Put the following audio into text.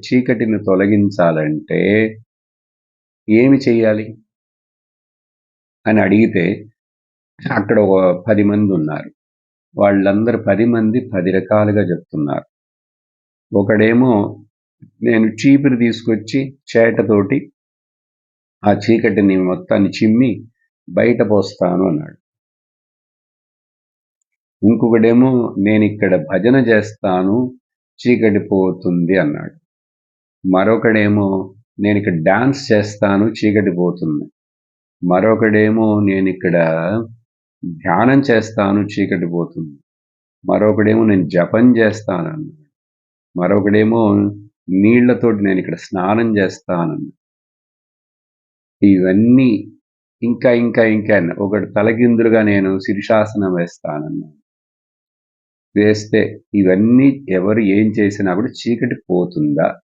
చీకటిని తొలగించాలంటే ఏమి చెయ్యాలి అని అడిగితే అక్కడ ఒక 10 మంది ఉన్నారు. వాళ్ళందరూ 10 మంది 10 రకాలుగా చెప్తున్నారు. ఒకడేమో నేను చీపురు తీసుకొచ్చి చేటతోటి ఆ చీకటిని మొత్తాన్ని చిమ్మి బయట పోస్తాను అన్నాడు. ఇంకొకడేమో నేనిక్కడ భజన చేస్తాను చీకటి పోతుంది అన్నాడు. మరొకడేమో నేనిక్కడ డాన్స్ చేస్తాను చీకటి పోతుంది. మరొకడేమో నేనిక్కడ ధ్యానం చేస్తాను చీకటి పోతుంది. మరొకడేమో నేను జపం చేస్తానన్నాడు. మరొకడేమో నీళ్లతోటి నేనిక్కడ స్నానం చేస్తానన్నాడు. ఇవన్నీ ఇంకా ఒకడు తలకిందులుగా నేను శీర్షాసనం వేస్తానన్నాడు. వేస్తే ఇవన్నీ ఎవరు ఏం చేసినా కూడా చీకటి పోతుందా?